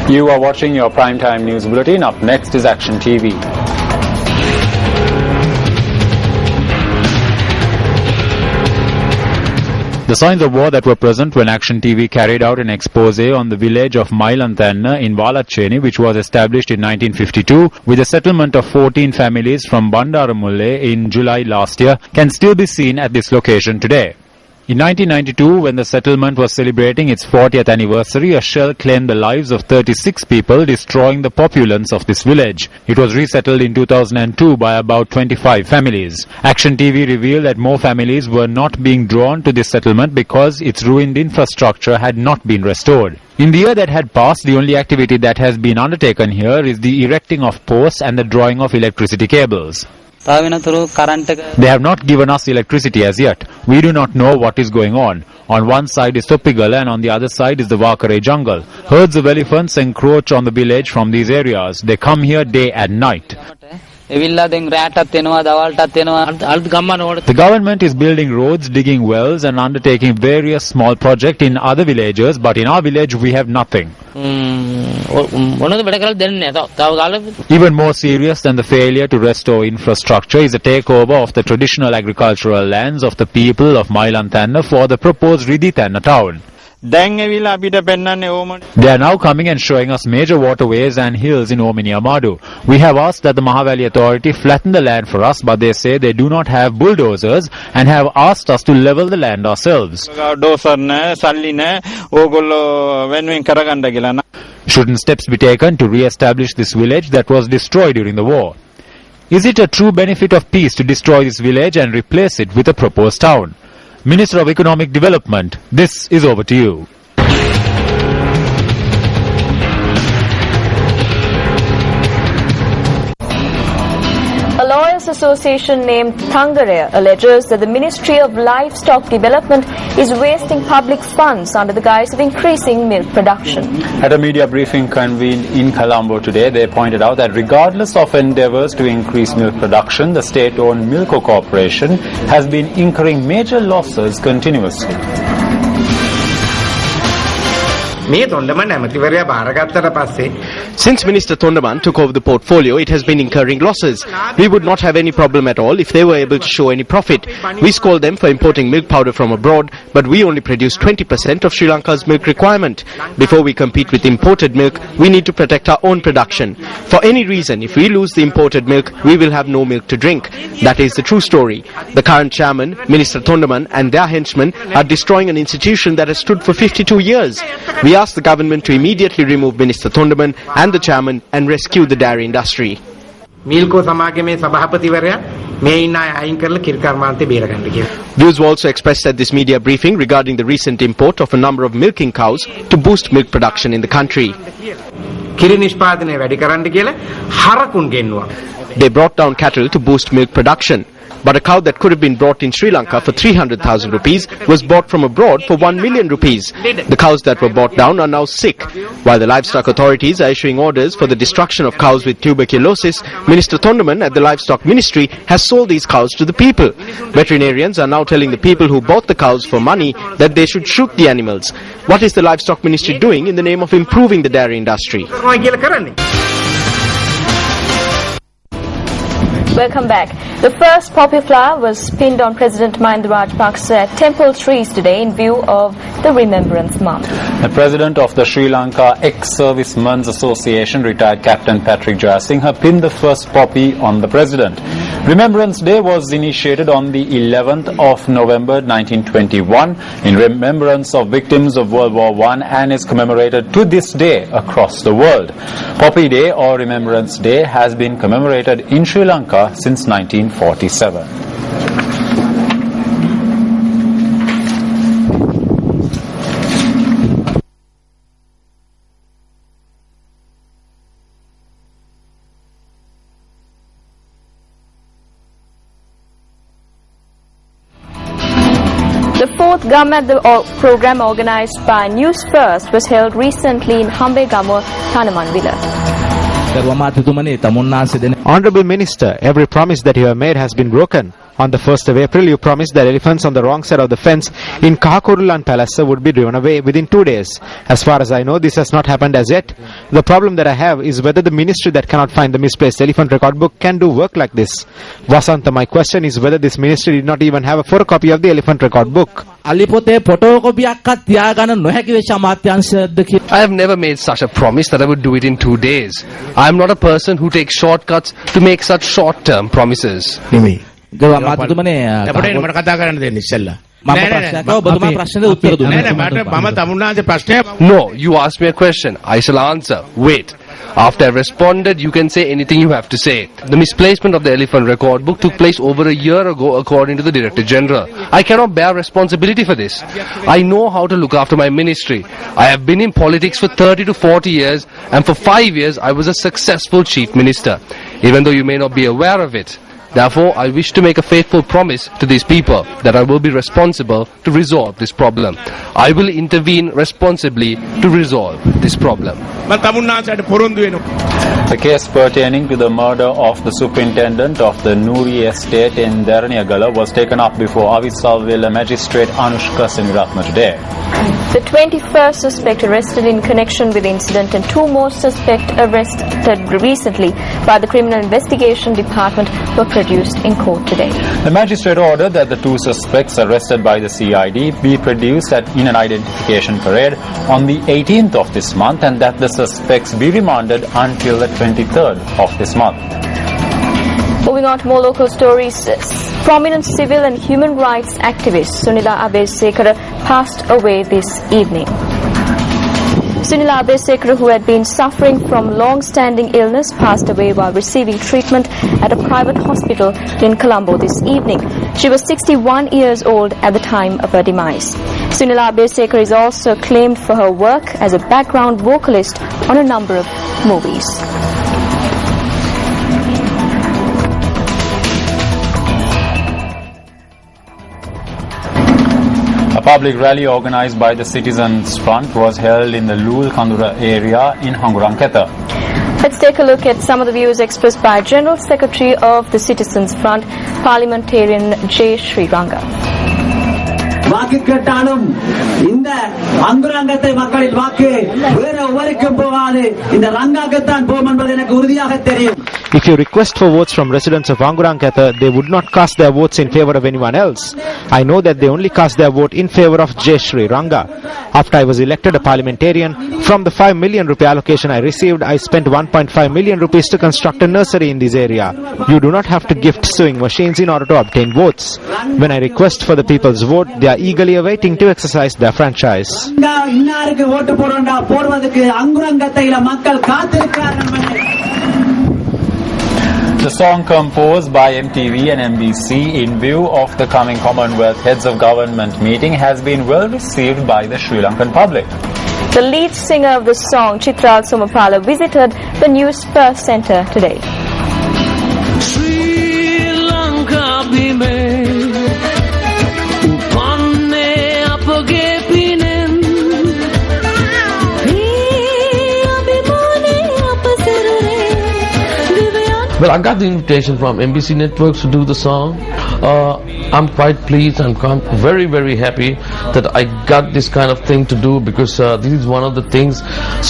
You are watching your primetime news bulletin. Up next is Action TV. The signs of war that were present when Action TV carried out an expose on the village of Mailantanna in Valacheni, which was established in 1952 with a settlement of 14 families from Bandaramulle in July last year, can still be seen at this location today. In 1992, when the settlement was celebrating its 40th anniversary, a shell claimed the lives of 36 people, destroying the populace of this village. It was resettled in 2002 by about 25 families. Action TV revealed that more families were not being drawn to this settlement because its ruined infrastructure had not been restored. In the year that had passed, the only activity that has been undertaken here is the erecting of posts and the drawing of electricity cables. They have not given us electricity as yet. We do not know what is going on. On one side is Toppigala and on the other side is the Vakare jungle. Herds of elephants encroach on the village from these areas. They come here day and night. The government is building roads, digging wells and undertaking various small projects in other villages, but in our village we have nothing. Even more serious than the failure to restore infrastructure is the takeover of the traditional agricultural lands of the people of Mailantanna for the proposed Ridithanna town. They are now coming and showing us major waterways and hills in Ominiamadu. We have asked that the Mahavali Authority flatten the land for us, but they say they do not have bulldozers and have asked us to level the land ourselves. Shouldn't steps be taken to re-establish this village that was destroyed during the war? Is it a true benefit of peace to destroy this village and replace it with a proposed town? Minister of Economic Development, this is over to you. A lawyers association named Thangare alleges that the Ministry of Livestock Development is wasting public funds under the guise of increasing milk production. At a media briefing convened in Colombo today, they pointed out that regardless of endeavours to increase milk production, the state-owned Milko Corporation has been incurring major losses continuously. Since Minister Thondaman took over the portfolio, it has been incurring losses. We would not have any problem at all if they were able to show any profit. We scold them for importing milk powder from abroad, but we only produce 20% of Sri Lanka's milk requirement. Before we compete with imported milk, we need to protect our own production. For any reason, if we lose the imported milk, we will have no milk to drink. That is the true story. The current chairman, Minister Thondaman, and their henchmen are destroying an institution that has stood for 52 years. We ask the government to immediately remove Minister Thondaman and the chairman and rescue the dairy industry. Views were also expressed at this media briefing regarding the recent import of a number of milking cows to boost milk production in the country. They brought down cattle to boost milk production. But a cow that could have been brought in Sri Lanka for 300,000 rupees was bought from abroad for 1 million rupees. The cows that were brought down are now sick. While the livestock authorities are issuing orders for the destruction of cows with tuberculosis, Minister Thondaman at the Livestock Ministry has sold these cows to the people. Veterinarians are now telling the people who bought the cows for money that they should shoot the animals. What is the Livestock Ministry doing in the name of improving the dairy industry? Welcome back. The first poppy flower was pinned on President Mahinda Rajapaksa at Temple Trees today in view of the Remembrance Month. The president of the Sri Lanka Ex-Servicemen's Association, retired Captain Patrick Jayasinghe, pinned the first poppy on the president. Remembrance Day was initiated on the 11th of November 1921 in remembrance of victims of World War I and is commemorated to this day across the world. Poppy Day or Remembrance Day has been commemorated in Sri Lanka since 1947. The fourth Gamma program organised by News First was held recently in Hambegamo, Tanamanvilla. Honorable Minister, every promise that you have made has been broken. On the 1st of April, you promised that elephants on the wrong side of the fence in Kahakurulan Palace would be driven away within 2 days. As far as I know, this has not happened as yet. The problem that I have is whether the ministry that cannot find the misplaced elephant record book can do work like this. Vasanta, my question is whether this ministry did not even have a photocopy of the elephant record book. අලිපොතේ ෆොටෝකොපියක්වත් තියාගන්න නොහැකි වෙච්ච අමාත්‍යාංශයක්ද කියලා. I have never made such a promise that I would do it in 2 days. I am not a person who takes shortcuts to make such short-term promises. නෙමෙයි. ගව අමාත්‍යතුමනේ අපිට මට කතා කරන්න දෙන්න ඉස්සෙල්ලා. මම ප්‍රශ්නයක් අහුව ඔබතුමා ප්‍රශ්නෙට උත්තර දුන්නා. නෑ නෑ මට මම තමුන්නාගේ ප්‍රශ්නය No, you asked me a question. I shall answer. Wait. After I responded, you can say anything you have to say. The misplacement of the elephant record book took place over a year ago according to the Director General. I cannot bear responsibility for this. I know how to look after my ministry. I have been in politics for 30 to 40 years and for 5 years I was a successful Chief Minister, even though you may not be aware of it. Therefore, I wish to make a faithful promise to these people that I will be responsible to resolve this problem. I will intervene responsibly to resolve this problem. මම තමුන්නාසයට පොරොන්දු වෙනවා. The case pertaining to the murder of the superintendent of the Nuri estate in Deraniyagala was taken up before Avisalville magistrate Anushka Singratna today. The 21st suspect arrested in connection with the incident and 2 more suspects arrested recently by the Criminal Investigation Department were produced in court today. The magistrate ordered that the 2 suspects arrested by the CID be produced in an identification parade on the 18th of this month and that the suspects be remanded until the 23rd of this month. Moving on to more local stories, prominent civil and human rights activist Sunila Abesekara passed away this evening. Sunila Abesekara, who had been suffering from long-standing illness, passed away while receiving treatment at a private hospital in Colombo this evening. She was 61 years old at the time of her demise. Sunila Abesekara is also acclaimed for her work as a background vocalist on a number of movies. A public rally organized by the Citizens Front was held in the Lul Kandura area in Hanguranketa. Let's take a look at some of the views expressed by General Secretary of the Citizens Front, Parliamentarian J. Sriranga. வாக்கு கேட்டாலும் இந்த அங்குரங்கத்தை மக்களின் வாக்கு வேற ஒருவருக்கும் போகாது இந்த ரங்காக்குத்தான் போகும் என்பது எனக்கு உறுதியாக தெரியும். If you request for votes from residents of Anguranketha, they would not cast their votes in favor of anyone else. I know that they only cast their vote in favor of J. Sri Ranga. After I was elected a parliamentarian, from the 5 million rupee allocation I received, I spent 1.5 million rupees to construct a nursery in this area. You do not have to gift sewing machines in order to obtain votes. When I request for the people's vote, they are eagerly awaiting to exercise their franchise. இன்னாருக்கு ஓட்டு போடுறா போடுவதற்கு அங்குரங்கத்தையில மக்கள் காத்திருக்கிறார்கள். The song composed by MTV and MBC in view of the coming Commonwealth Heads of Government meeting has been well received by the Sri Lankan public. The lead singer of the song, Chitral Somapala, visited the New Spur Centre today. Sri Lanka bime upanne apage pinen Well, I got the invitation from MBC Networks to do the song. I'm quite pleased and very, very happy that I got this kind of thing to do because this is one of the things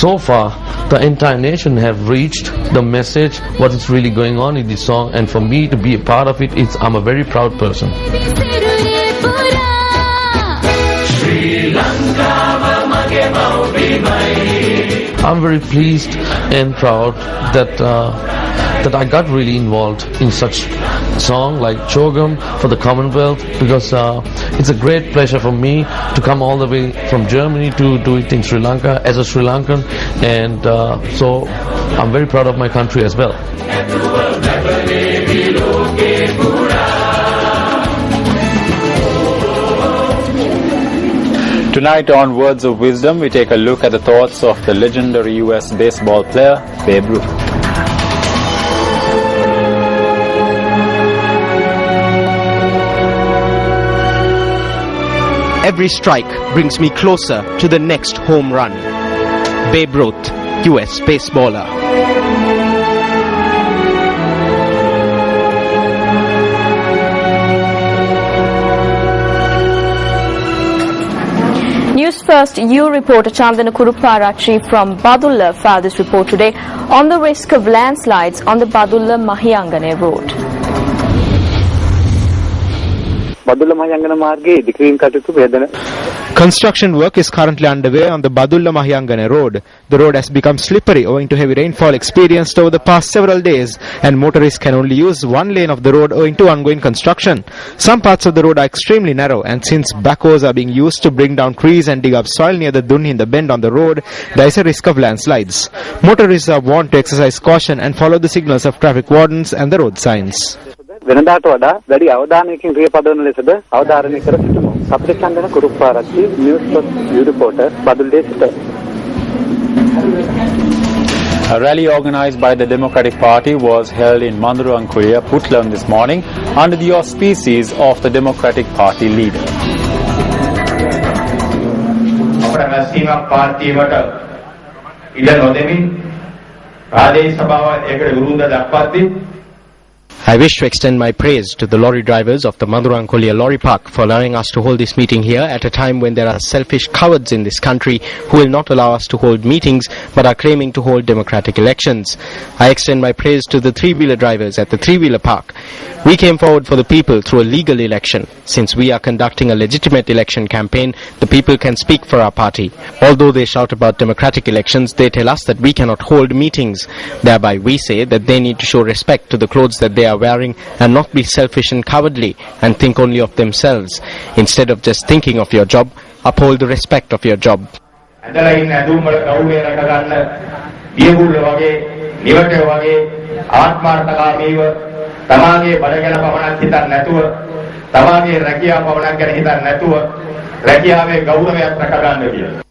so far the entire nation have reached the message, what is really going on in this song, and for me to be a part of it, I'm a very proud person. I'm very pleased and proud that that I got really involved in such song like Chogam for the Commonwealth because it's a great pleasure for me to come all the way from Germany to do it in Sri Lanka as a Sri Lankan, and so I'm very proud of my country as well. Tonight on Words of Wisdom, we take a look at the thoughts of the legendary US baseball player Babe Ruth. Every strike brings me closer to the next home run. Babe Ruth, US baseballer. News First U reporter Chandana Kuruparachi from Badulla filed this report today on the risk of landslides on the Badulla Mahiyangane road. Construction work is currently underway on the Badulla Mahiyangane road. The road has become slippery owing to heavy rainfall experienced over the past several days, and motorists can only use one lane of the road owing to ongoing construction. Some parts of the road are extremely narrow, and since backhoes are being used to bring down trees and dig up soil near the Dunni in the bend on the road, there is a risk of landslides. Motorists are warned to exercise caution and follow the signals of traffic wardens and the road signs. වෙනදාට වඩා වැඩි අවධානයකින් ක්‍රියාපදවන ලෙසද අවධාරණය කර සිටිනවා. අපේ Chandana කුරුප්පාරච්චි news first you රිපෝටර් බදුල්ලේ සිට. A rally organized by the Democratic Party was held in Mandurankuya, Puttlam this morning under the auspices of the Democratic Party leader. අපේ රැස්වීමක් පාර්ලිමේන්තුවට ඉඩ නොදෙමින් ප්‍රාදේශීය සභාව ඒකට විරුද්ධ දක්වද්දී I wish to extend my praise to the lorry drivers of the Madurankolya Lorry Park for allowing us to hold this meeting here at a time when there are selfish cowards in this country who will not allow us to hold meetings but are claiming to hold democratic elections. I extend my praise to the three-wheeler drivers at the three-wheeler park. We came forward for the people through a legal election. Since we are conducting a legitimate election campaign, the people can speak for our party. Although they shout about democratic elections, they tell us that we cannot hold meetings. Thereby we say that they need to show respect to the clothes that they are wearing and not be selfish and cowardly and think only of themselves. Instead of just thinking of your job, uphold the respect of your job. තමාගේ බල ගැන පමණක් හිතන්නේ නැතුව තමාගේ රැකියාව පමණක් ගැන හිතන්නේ නැතුව රැකියාවේ ගෞරවයක් රැක ගන්න කියලා.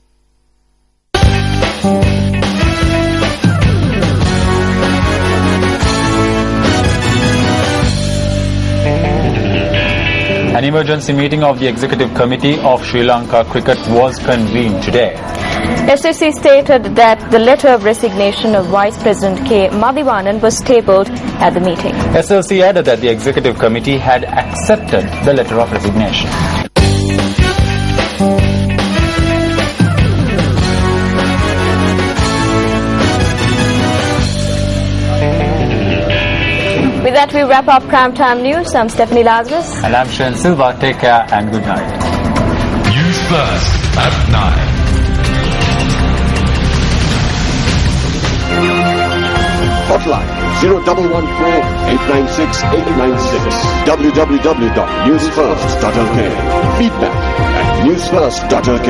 An emergency meeting of the Executive Committee of Sri Lanka Cricket was convened today. SSC stated that the letter of resignation of Vice President K. Madivanan was tabled at the meeting. SLC added that the Executive Committee had accepted the letter of resignation. With that, we wrap up Primetime News. I'm Stephanie Lazarus. And I'm Shen Silva. Take care and good night. News First at 9. Hotline 0114-896-896. www.newsfirst.lk. Feedback at newsfirst.lk.